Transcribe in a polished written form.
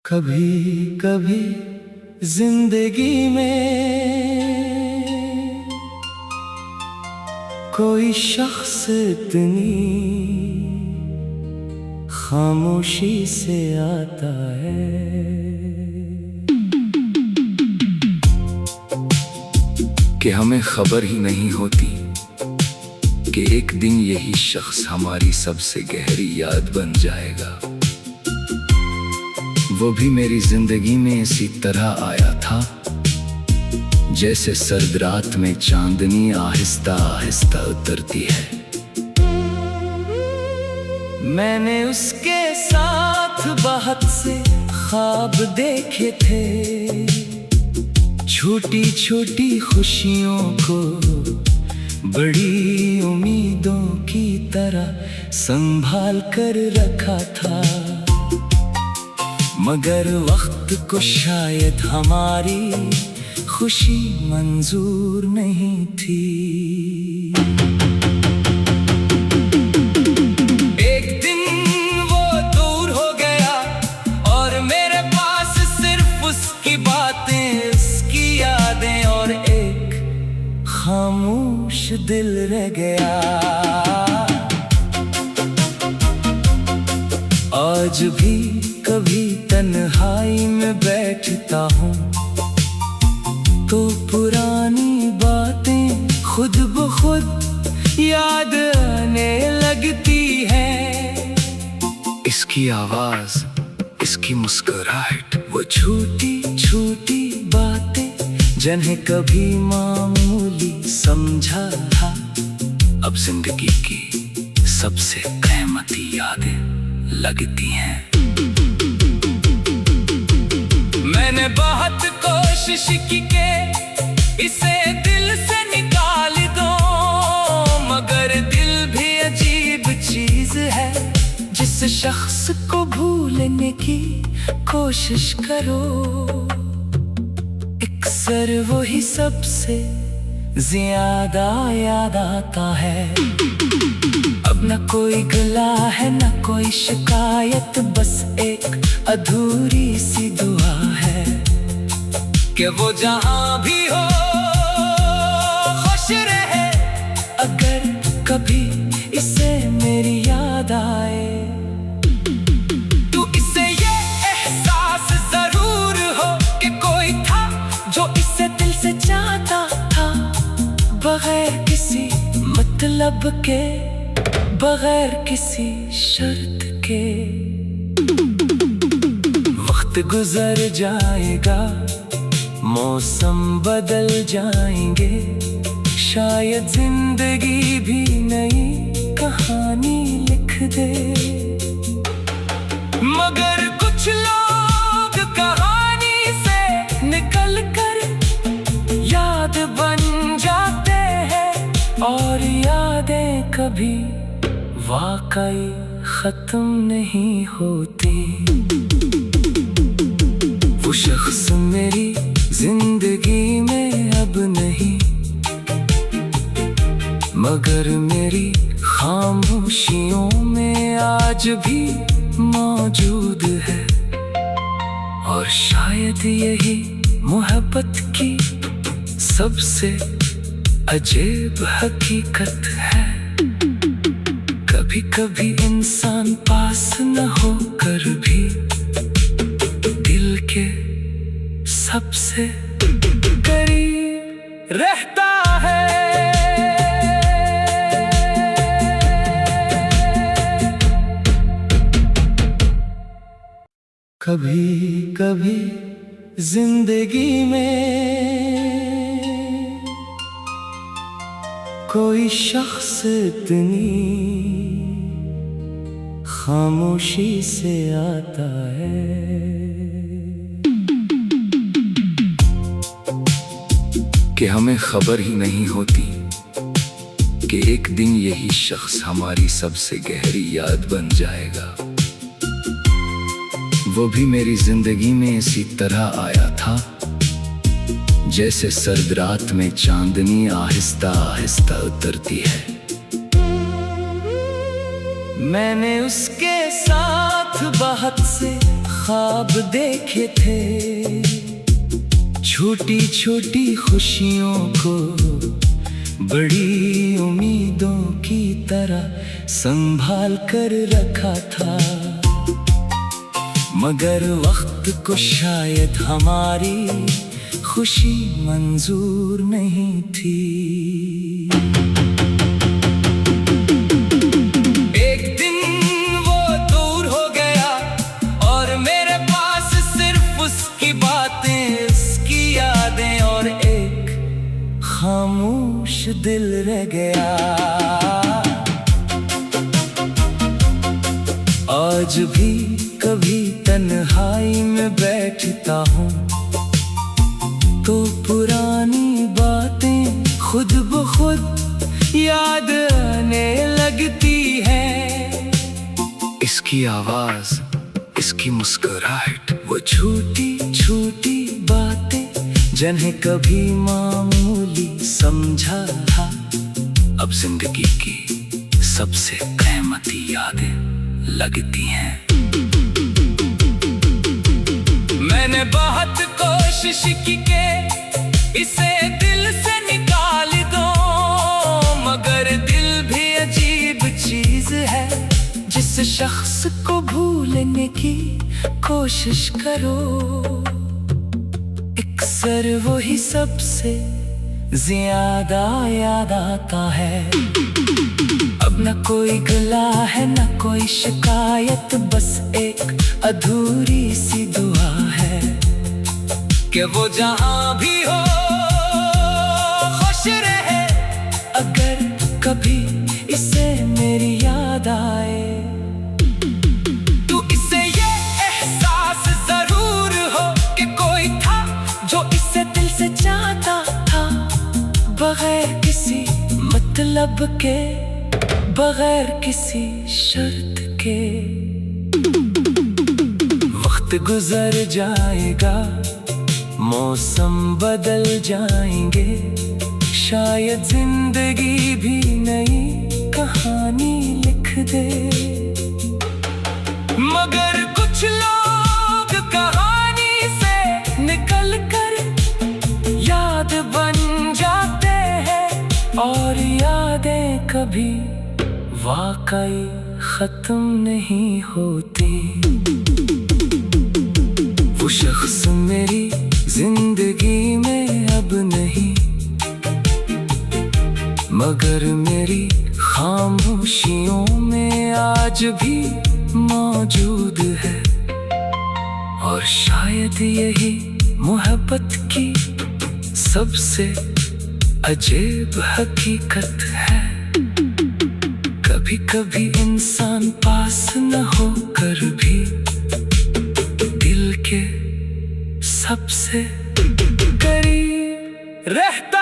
कभी कभी जिंदगी में कोई शख्स इतनी खामोशी से आता है कि हमें खबर ही नहीं होती कि एक दिन यही शख्स हमारी सबसे गहरी याद बन जाएगा। वो भी मेरी जिंदगी में इसी तरह आया था जैसे सर्द रात में चांदनी आहिस्ता आहिस्ता उतरती है। मैंने उसके साथ बहुत से ख्वाब देखे थे, छोटी छोटी खुशियों को बड़ी उम्मीदों की तरह संभाल कर रखा था, मगर वक्त को शायद हमारी खुशी मंजूर नहीं थी। एक दिन वो दूर हो गया और मेरे पास सिर्फ उसकी बातें, उसकी यादें और एक खामोश दिल रह गया। आज भी कभी तन्हाई में बैठता हूँ तो पुरानी बातें खुद ब खुद याद आने लगती है। इसकी आवाज, इसकी मुस्कुराहट, वो छोटी छोटी बातें जिन्हें कभी मामूली समझा था, अब जिंदगी की सबसे कीमती यादें लगती हैं। मैंने बहुत कोशिश की के इसे दिल से निकाल दो, मगर दिल भी अजीब चीज है। जिस शख्स को भूलने की कोशिश करो, अक्सर वही सबसे ज्यादा याद आता है। अब न कोई गला है न कोई शिकायत, बस एक अधूरी सी दुआ है कि वो जहां भी हो खुश रहे। अगर कभी इसे मेरी याद आए तो इसे ये एहसास जरूर हो कि कोई था जो इसे दिल से चाहता था, बगैर किसी मतलब के, बगैर किसी शर्त के। वक्त गुजर जाएगा, मौसम बदल जाएंगे, शायद जिंदगी भी नई कहानी लिख दे, मगर कुछ लोग कहानी से निकल कर याद बन जाते हैं और यादें कभी वाकई खत्म नहीं होती। वो शख्स मेरी जिंदगी में अब नहीं, मगर मेरी खामोशियों में आज भी मौजूद है। और शायद यही मोहब्बत की सबसे अजीब हकीकत है। कभी कभी इंसान पास न होकर भी दिल के सबसे करीब रहता है। कभी कभी जिंदगी में कोई शख्स इतनी खामोशी से आता है कि हमें खबर ही नहीं होती कि एक दिन यही शख्स हमारी सबसे गहरी याद बन जाएगा। वो भी मेरी जिंदगी में इसी तरह आया था जैसे सर्द रात में चांदनी आहिस्ता आहिस्ता उतरती है। मैंने उसके साथ बहुत से ख्वाब देखे थे, छोटी छोटी खुशियों को बड़ी उम्मीदों की तरह संभाल कर रखा था। मगर वक्त को शायद हमारी खुशी मंजूर नहीं थी। एक दिन वो दूर हो गया और मेरे पास सिर्फ उसकी बातें, उसकी यादें और एक खामोश दिल रह गया। आज भी कभी तन्हाई में बैठता हूँ तो पुरानी बातें खुद ब खुद याद आने लगती है। इसकी आवाज, इसकी मुस्कुराहट, वो छोटी छोटी बातें जिन्हें कभी मामूली समझा था, अब जिंदगी की सबसे कीमती यादें लगती हैं। मैंने बहुत कोशिश की के इसे दिल से निकाल दो, मगर दिल भी अजीब चीज है। जिस शख्स को भूलने की कोशिश करो, अक्सर वही सबसे ज्यादा याद आता है। अब न कोई गिला है न कोई शिकायत, बस एक अधूरी सी दुआ है कि वो जहां भी हो खुश रहे। अगर कभी इसे मेरी याद आए तो इसे ये एहसास जरूर हो कि कोई था जो इसे दिल से चाहता था, बगैर किसी मतलब के, बगैर किसी शर्त के। वक्त गुजर जाएगा, मौसम बदल जाएंगे, शायद जिंदगी भी नई कहानी लिख दे। मगर कुछ लोग कहानी से निकल कर याद बन जाते हैं, और यादें कभी वाकई खत्म नहीं होती। वो शख्स मेरी जिंदगी में अब नहीं, मगर मेरी खामोशियों में आज भी मौजूद है। और शायद यही मोहब्बत की सबसे अजीब हकीकत है। कभी कभी इंसान पास न होकर भी दिल के सबसे करीब रहता